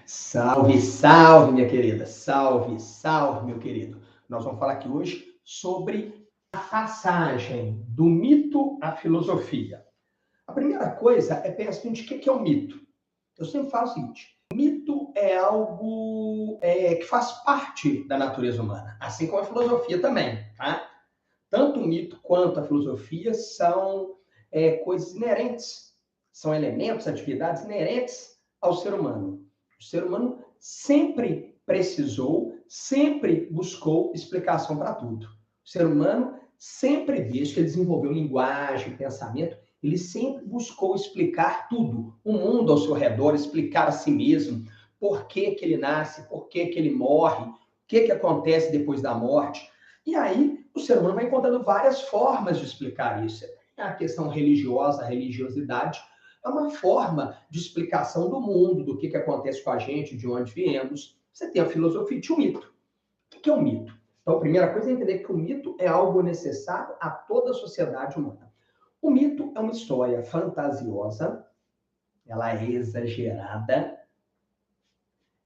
Salve, salve, minha querida. Salve, salve, meu querido. Nós vamos falar aqui hoje sobre a passagem do mito à filosofia. A primeira coisa é pensar o seguinte, o que é o mito? Eu sempre falo o seguinte, mito é algo que faz parte da natureza humana, assim como a filosofia também, tá? Tanto o mito quanto a filosofia são coisas inerentes, são elementos, atividades inerentes ao ser humano. O ser humano sempre precisou, sempre buscou explicação para tudo. O ser humano sempre, desde que ele desenvolveu linguagem, pensamento, ele sempre buscou explicar tudo, o mundo ao seu redor, explicar a si mesmo, por que que ele nasce, por que que ele morre, o que que acontece depois da morte. E aí, o ser humano vai encontrando várias formas de explicar isso. A questão religiosa, a religiosidade, é uma forma de explicação do mundo, do que acontece com a gente, de onde viemos. Você tem a filosofia e o mito. O que é o mito? Então, a primeira coisa é entender que o mito é algo necessário a toda a sociedade humana. O mito é uma história fantasiosa, ela é exagerada,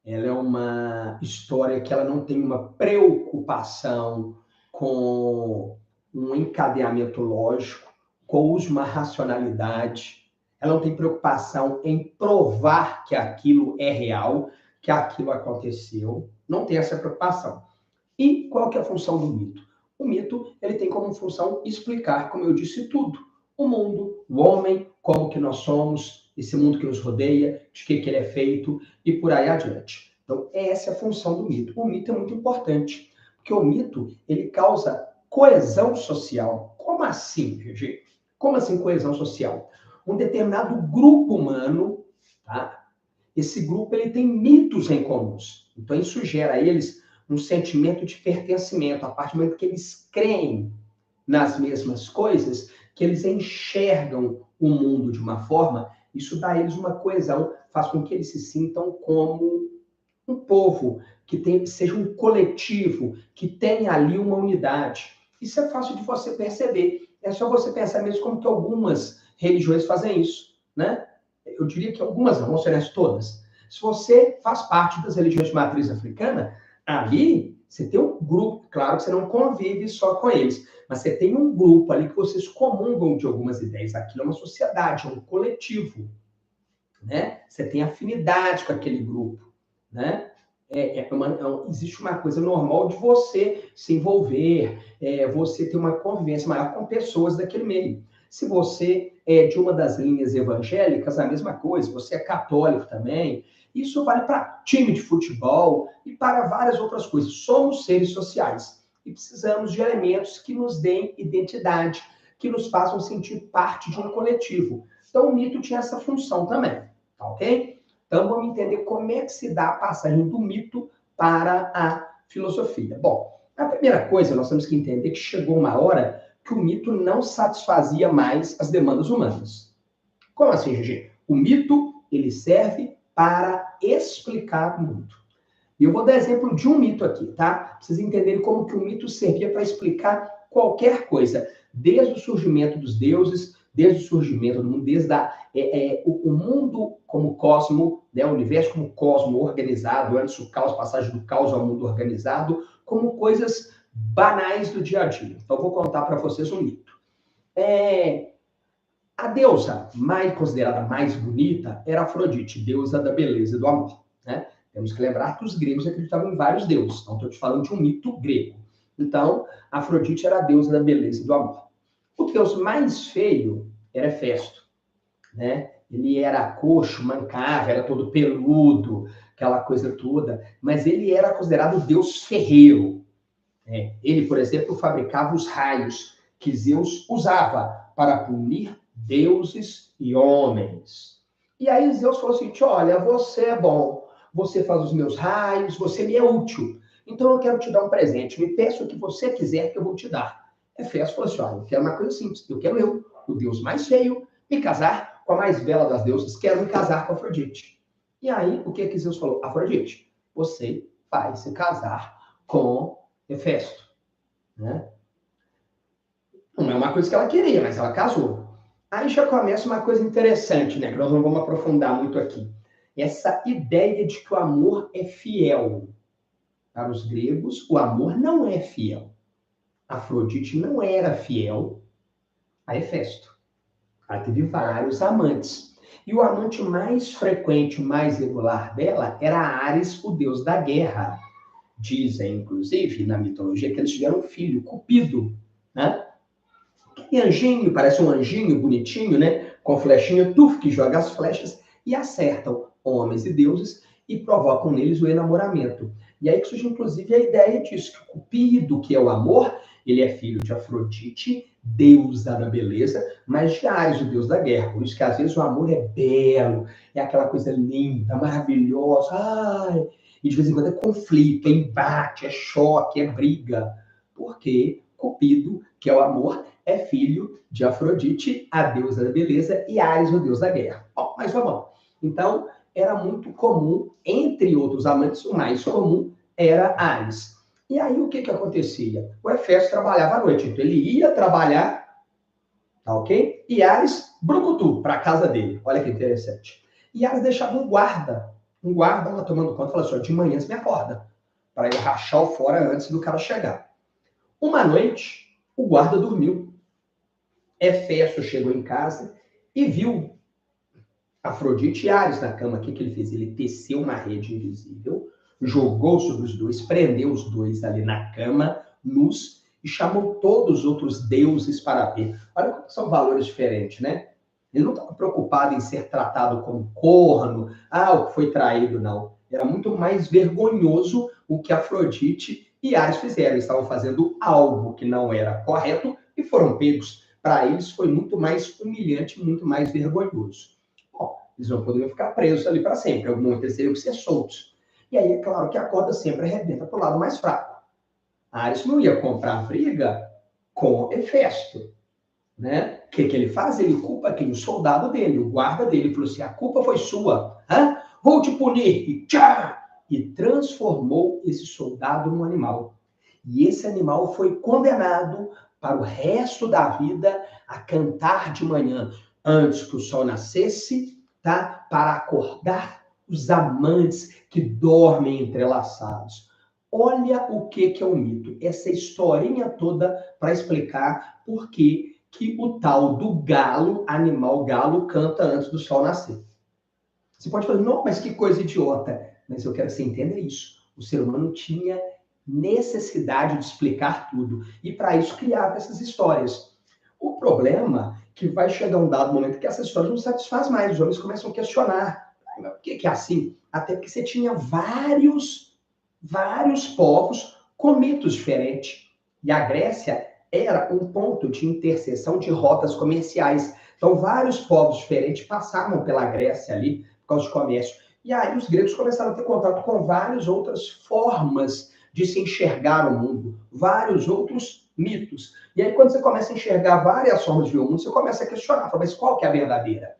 ela é uma história que ela não tem uma preocupação com um encadeamento lógico, com uma racionalidade. Ela não tem preocupação em provar que aquilo é real, que aquilo aconteceu. Não tem essa preocupação. E qual que é a função do mito? O mito, ele tem como função explicar, como eu disse, tudo. O mundo, o homem, como que nós somos, esse mundo que nos rodeia, de que ele é feito e por aí adiante. Então, essa é a função do mito. O mito é muito importante, porque o mito, ele causa coesão social. Como assim, GG? Como assim coesão social? Um determinado grupo humano, tá? Esse grupo, ele tem mitos em comuns. Então, isso gera a eles um sentimento de pertencimento, a partir do momento que eles creem nas mesmas coisas, que eles enxergam o mundo de uma forma, isso dá a eles uma coesão, faz com que eles se sintam como um povo, que seja um coletivo, que tenha ali uma unidade. Isso é fácil de você perceber. É só você pensar mesmo como que algumas religiões fazem isso, né? Eu diria que algumas não, vamos ser honestos, todas. Se você faz parte das religiões de matriz africana, ali você tem um grupo, claro que você não convive só com eles, mas você tem um grupo ali que vocês comungam de algumas ideias. Aquilo é uma sociedade, é um coletivo, né? Você tem afinidade com aquele grupo, né? Existe uma coisa normal de você se envolver, você ter uma convivência maior com pessoas daquele meio. Se você é de uma das linhas evangélicas, a mesma coisa, você é católico também, isso vale para time de futebol e para várias outras coisas. Somos seres sociais e precisamos de elementos que nos deem identidade, que nos façam sentir parte de um coletivo. Então, o mito tinha essa função também, tá ok? Então, vamos entender como é que se dá a passagem do mito para a filosofia. Bom, a primeira coisa, nós temos que entender que chegou uma hora que o mito não satisfazia mais as demandas humanas. Como assim, Gigi? O mito, ele serve para explicar o mundo. E eu vou dar exemplo de um mito aqui, tá? Pra vocês entenderem como que o mito servia para explicar qualquer coisa, desde o surgimento dos deuses, desde o surgimento do mundo, desde o mundo como cosmo, né, o universo como cosmo organizado, antes do caos, passagem do caos ao mundo organizado, como coisas banais do dia a dia. Então, eu vou contar para vocês um mito. A deusa mais considerada mais bonita era Afrodite, deusa da beleza e do amor, né? Temos que lembrar que os gregos acreditavam em vários deuses. Então, estou te falando de um mito grego. Então, Afrodite era a deusa da beleza e do amor. O deus mais feio era Hefesto, né? Ele era coxo, mancava, era todo peludo, aquela coisa toda. Mas ele era considerado o deus ferreiro. Né? Ele, por exemplo, fabricava os raios que Zeus usava para punir deuses e homens. E aí Zeus falou assim, olha, você é bom, você faz os meus raios, você me é útil. Então eu quero te dar um presente, me peça o que você quiser que eu vou te dar. Hefesto falou assim, olha, eu quero uma coisa simples, eu quero eu, o deus mais feio, me casar com a mais bela das deusas, quero me casar com Afrodite. E aí, o que Zeus falou? Afrodite, você vai se casar com Hefesto, né? Não é uma coisa que ela queria, mas ela casou. Aí já começa uma coisa interessante, né? Que nós não vamos aprofundar muito aqui. essa ideia de que o amor é fiel. Para os gregos, o amor não é fiel. Afrodite não era fiel a Hefesto. Ela teve vários amantes. E o amante mais frequente, mais regular dela era Ares, o deus da guerra. Dizem, inclusive, na mitologia, que eles tiveram um filho, Cupido, né? Que anjinho, parece um anjinho bonitinho, né? Com flechinha, que joga as flechas e acertam homens e deuses e provocam neles o enamoramento. E aí que surge, inclusive, a ideia disso, que o Cupido, que é o amor, ele é filho de Afrodite, deusa da beleza, mas de Ares, o deus da guerra. Por isso que, às vezes, o amor é belo, é aquela coisa linda, maravilhosa, ai, e de vez em quando é conflito, é embate, é choque, é briga. Porque Cupido, que é o amor, é filho de Afrodite, a deusa da beleza, e Ares, o deus da guerra. Bom, mas vamos lá. Então, era muito comum, entre outros amantes, o mais comum era Ares. E aí, o que acontecia? O Hefesto trabalhava à noite, então ele ia trabalhar, tá ok? E Ares, brucutu, para a casa dele. Olha que interessante. E Ares deixava um guarda lá tomando conta, falou assim, de manhã você me acorda, para eu rachar o fora antes do cara chegar. Uma noite, o guarda dormiu. Hefesto chegou em casa e viu Afrodite e Ares na cama. O que ele fez? Ele teceu uma rede invisível, jogou sobre os dois, prendeu os dois ali na cama, nus, e chamou todos os outros deuses para ver. Olha como são valores diferentes, né? Ele não estava preocupado em ser tratado como corno, o que foi traído, não. Era muito mais vergonhoso o que Afrodite e Ares fizeram. Eles estavam fazendo algo que não era correto e foram pegos. Para eles foi muito mais humilhante, muito mais vergonhoso. Bom, eles não poderiam ficar presos ali para sempre. Algum momento eles teriam que ser soltos. E aí é claro que a corda sempre arrebenta para o lado mais fraco. Ares não ia comprar briga com Hefesto. Né? O que ele faz? Ele culpa quem? O soldado dele, o guarda dele. Ele falou assim, a culpa foi sua. Vou te punir. E tchá! E transformou esse soldado num animal. E esse animal foi condenado para o resto da vida a cantar de manhã, antes que o sol nascesse, tá? Para acordar os amantes que dormem entrelaçados. Olha o que é o mito. Essa historinha toda para explicar por que o tal do galo, animal galo, canta antes do sol nascer. Você pode falar, não, mas que coisa idiota. Mas eu quero que você entenda isso. O ser humano tinha necessidade de explicar tudo. E para isso criava essas histórias. O problema é que vai chegar um dado momento que essas histórias não satisfazem mais. Os homens começam a questionar. Por que é assim? Até porque você tinha vários povos com mitos diferentes. E a Grécia era um ponto de interseção de rotas comerciais. Então, vários povos diferentes passavam pela Grécia ali, por causa de comércio. E aí os gregos começaram a ter contato com várias outras formas de se enxergar o mundo, vários outros mitos. E aí, quando você começa a enxergar várias formas de ver o mundo, você começa a questionar, mas qual que é a verdadeira?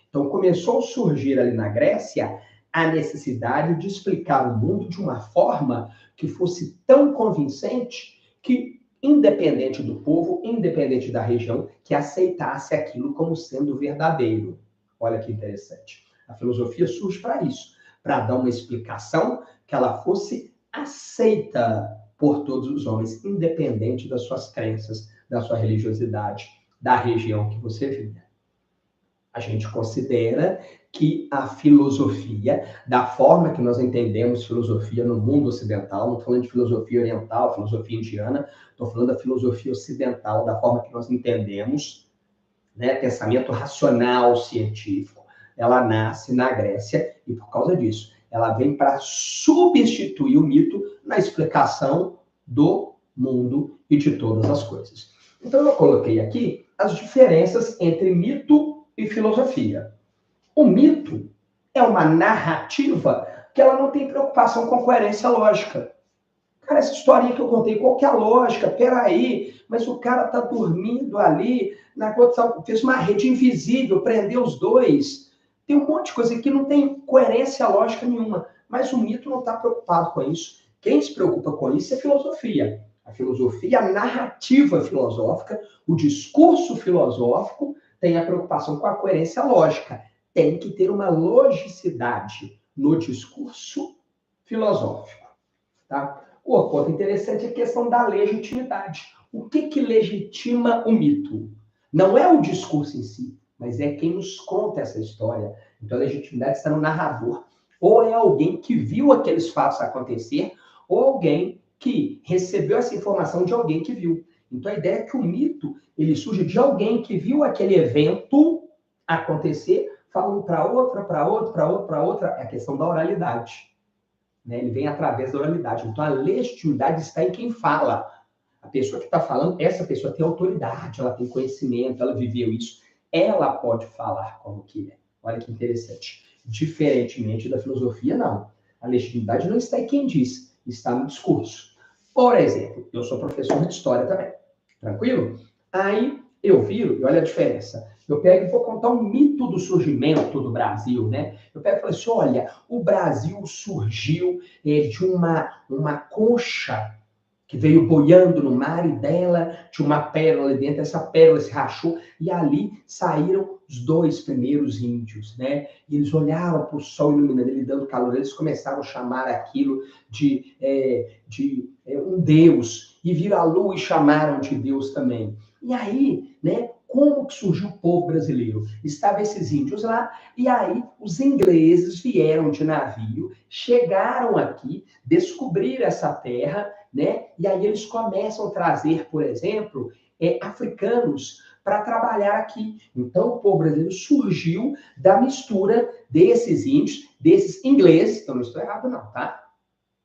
Então, começou a surgir ali na Grécia a necessidade de explicar o mundo de uma forma que fosse tão convincente que, independente do povo, independente da região, que aceitasse aquilo como sendo verdadeiro. Olha que interessante. A filosofia surge para isso, para dar uma explicação que ela fosse aceita por todos os homens, independente das suas crenças, da sua religiosidade, da região que você vinha. A gente considera que a filosofia, da forma que nós entendemos filosofia no mundo ocidental, não estou falando de filosofia oriental, filosofia indiana, estou falando da filosofia ocidental, da forma que nós entendemos, né, pensamento racional, científico, ela nasce na Grécia e, por causa disso, ela vem para substituir o mito na explicação do mundo e de todas as coisas. Então, eu coloquei aqui as diferenças entre mito e filosofia. O mito é uma narrativa que ela não tem preocupação com coerência lógica. Cara, essa historinha que eu contei, qual que é a lógica? Peraí, mas o cara tá dormindo ali, fez uma rede invisível, prendeu os dois. Tem um monte de coisa que não tem coerência lógica nenhuma. Mas o mito não está preocupado com isso. Quem se preocupa com isso é a filosofia. A filosofia, a narrativa filosófica, o discurso filosófico tem a preocupação com a coerência lógica. tem que ter uma logicidade no discurso filosófico. Tá? Outro ponto interessante é a questão da legitimidade. O que legitima o mito? Não é o discurso em si, mas é quem nos conta essa história. Então, a legitimidade está no narrador. Ou é alguém que viu aqueles fatos acontecer, ou alguém que recebeu essa informação de alguém que viu. Então, a ideia é que o mito ele surge de alguém que viu aquele evento acontecer, falando para outra, para outra, para outra, para outra. É a questão da oralidade. Né? Ele vem através da oralidade. Então, a legitimidade está em quem fala. A pessoa que está falando, essa pessoa tem autoridade, ela tem conhecimento, ela viveu isso. Ela pode falar como que é. Olha que interessante. Diferentemente da filosofia, não. A legitimidade não está em quem diz, está no discurso. Por exemplo, eu sou professor de história também. Tranquilo? Aí eu viro, e olha a diferença. Eu pego e vou contar um mito do surgimento do Brasil, né? Eu pego e falo assim, olha, o Brasil surgiu de uma concha que veio boiando no mar e dela tinha uma pérola ali dentro, essa pérola se rachou e ali saíram os 2 primeiros índios, né? E eles olhavam para o sol iluminando, ele dando calor, eles começaram a chamar aquilo de um deus, e viram a lua e chamaram de Deus também. E aí, né, como que surgiu o povo brasileiro? Estavam esses índios lá, e aí os ingleses vieram de navio, chegaram aqui, descobriram essa terra, né? E aí eles começam a trazer, por exemplo, africanos para trabalhar aqui. Então, o povo brasileiro surgiu da mistura desses índios, desses ingleses, eu não estou errado não, tá?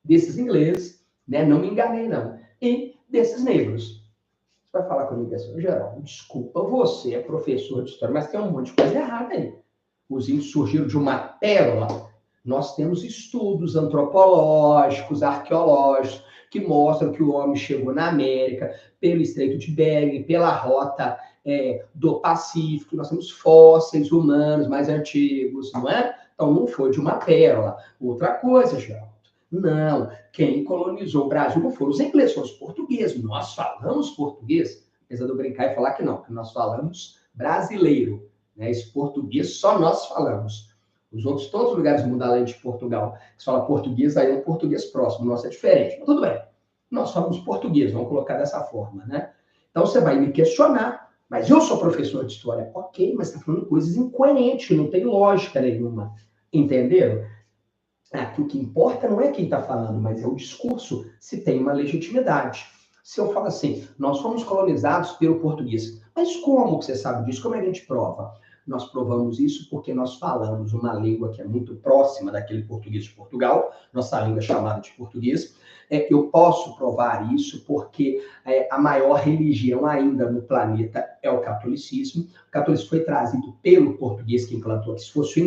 Desses ingleses, né? Não me enganei não. E desses negros. Você vai falar comigo assim, Geraldo, desculpa, você é professor de história, mas tem um monte de coisa errada aí. Os índios surgiram de uma pérola. Nós temos estudos antropológicos, arqueológicos, que mostram que o homem chegou na América pelo Estreito de Bering, pela rota do Pacífico. Nós temos fósseis humanos mais antigos, não é? Então, não foi de uma pérola. Outra coisa, Geraldo. Não, quem colonizou o Brasil não foram os ingleses, foram os portugueses. Nós falamos português, apesar de eu brincar e falar que não, que nós falamos brasileiro. Né? Esse português só nós falamos. Os outros, todos os lugares do mundo, além de Portugal, que fala português, aí é um português próximo, o nosso é diferente. Mas tudo bem, nós falamos português, vamos colocar dessa forma, né? Então você vai me questionar, mas eu sou professor de história. Ok, mas está falando coisas incoerentes, não tem lógica nenhuma. Entenderam? Aqui o que importa não é quem está falando, mas é o discurso, se tem uma legitimidade. Se eu falo assim, nós fomos colonizados pelo português, mas como que você sabe disso? Como é que a gente prova? Nós provamos isso porque nós falamos uma língua que é muito próxima daquele português de Portugal, nossa língua é chamada de português. Eu posso provar isso porque a maior religião ainda no planeta é o catolicismo. O catolicismo foi trazido pelo português que implantou aqui. Se fosse o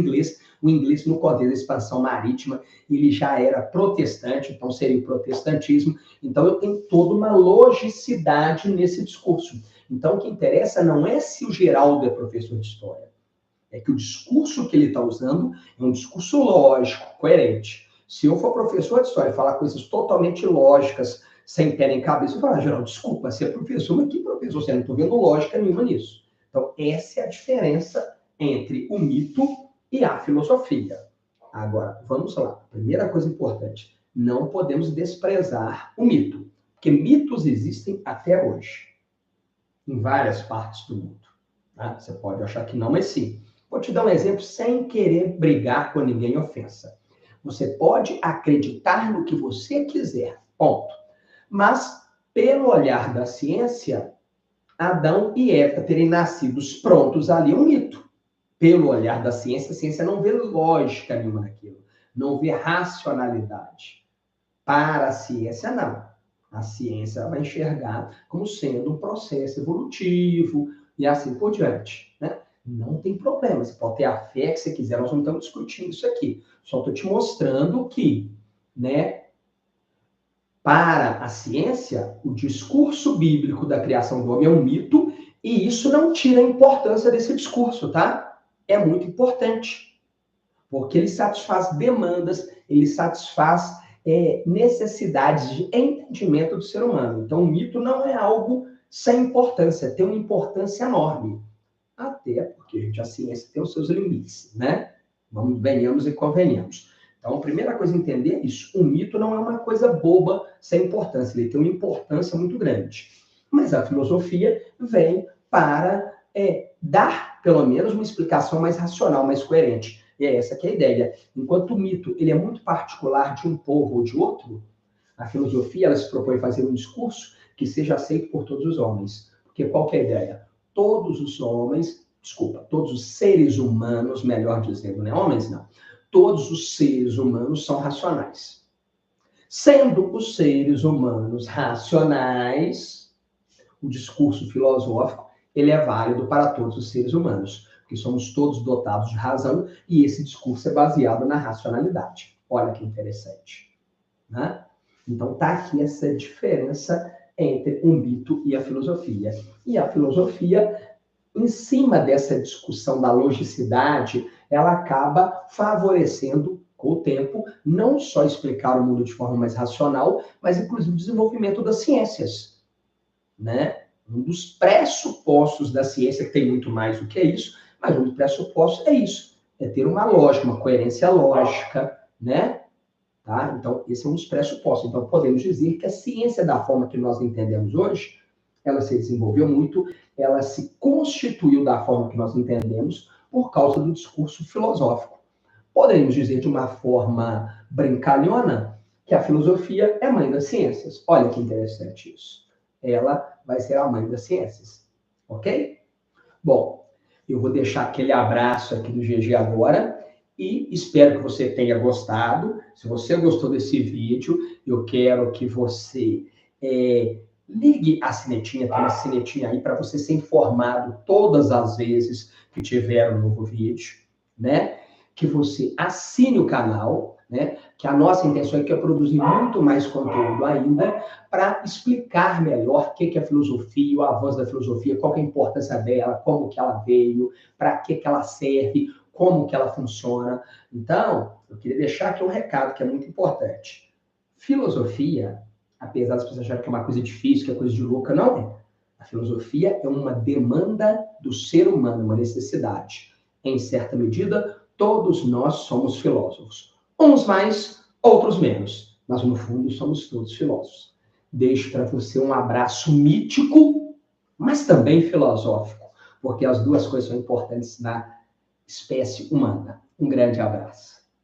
inglês no contexto da expansão marítima, ele já era protestante, então seria o protestantismo. Então eu tenho toda uma logicidade nesse discurso. Então o que interessa não é se o Geraldo é professor de história, é que o discurso que ele está usando é um discurso lógico, coerente. Se eu for professor de história e falar coisas totalmente lógicas, sem pé nem cabeça, eu falo, Geraldo, desculpa, você é professor, mas que professor? Você não estou vendo lógica nenhuma nisso. Então, essa é a diferença entre o mito e a filosofia. Agora, vamos lá. Primeira coisa importante, não podemos desprezar o mito, porque mitos existem até hoje, em várias partes do mundo. Tá? Você pode achar que não, mas sim. Vou te dar um exemplo sem querer brigar com ninguém em ofensa. Você pode acreditar no que você quiser, ponto. Mas, pelo olhar da ciência, Adão e Eva terem nascido prontos ali é um mito. Pelo olhar da ciência, a ciência não vê lógica nenhuma naquilo, não vê racionalidade. Para a ciência, não. A ciência vai enxergar como sendo um processo evolutivo e assim por diante, né? Não tem problema, você pode ter a fé que você quiser, nós não estamos discutindo isso aqui. Só estou te mostrando que, né, para a ciência, o discurso bíblico da criação do homem é um mito e isso não tira a importância desse discurso, tá? É muito importante, porque ele satisfaz demandas, ele satisfaz necessidades de entendimento do ser humano. Então, o mito não é algo sem importância, tem uma importância enorme. Até porque, gente, a ciência tem os seus limites, né? Venhamos e convenhamos. Então, a primeira coisa a entender é isso. O mito não é uma coisa boba, sem importância. Ele tem uma importância muito grande. Mas a filosofia vem para dar, pelo menos, uma explicação mais racional, mais coerente. E é essa que é a ideia. Enquanto o mito ele é muito particular de um povo ou de outro, a filosofia ela se propõe a fazer um discurso que seja aceito por todos os homens. Porque qual que é a ideia? Todos os seres humanos, melhor dizendo, né? Homens não. Todos os seres humanos são racionais. Sendo os seres humanos racionais, o discurso filosófico ele é válido para todos os seres humanos, porque somos todos dotados de razão e esse discurso é baseado na racionalidade. Olha que interessante, né? Então tá aqui essa diferença entre o mito e a filosofia. E a filosofia, em cima dessa discussão da logicidade, ela acaba favorecendo, com o tempo, não só explicar o mundo de forma mais racional, mas inclusive o desenvolvimento das ciências, né? Um dos pressupostos da ciência, que tem muito mais do que isso, mas um dos pressupostos é isso, é ter uma lógica, uma coerência lógica, né? Tá? Então, esse é um dos pressupostos. Então, podemos dizer que a ciência, da forma que nós entendemos hoje, ela se desenvolveu muito, ela se constituiu da forma que nós entendemos por causa do discurso filosófico. Podemos dizer de uma forma brincalhona que a filosofia é a mãe das ciências. Olha que interessante isso. Ela vai ser a mãe das ciências. Ok? Bom, eu vou deixar aquele abraço aqui do GG agora e espero que você tenha gostado. Se você gostou desse vídeo, eu quero que você ligue a sinetinha, tem uma sinetinha aí para você ser informado todas as vezes que tiver um novo vídeo, né? Que você assine o canal, né? Que a nossa intenção é que eu produzir muito mais conteúdo ainda para explicar melhor o que é a filosofia, o avanço da filosofia, qual é a importância dela, como que ela veio, para que ela serve, como que ela funciona. Então, eu queria deixar aqui um recado que é muito importante. Filosofia, apesar das pessoas acharem que é uma coisa difícil, que é coisa de louca, não é. A filosofia é uma demanda do ser humano, uma necessidade. Em certa medida, todos nós somos filósofos. Uns mais, outros menos. Mas, no fundo, somos todos filósofos. Deixo para você um abraço mítico, mas também filosófico, porque as duas coisas são importantes na espécie humana. Um grande abraço.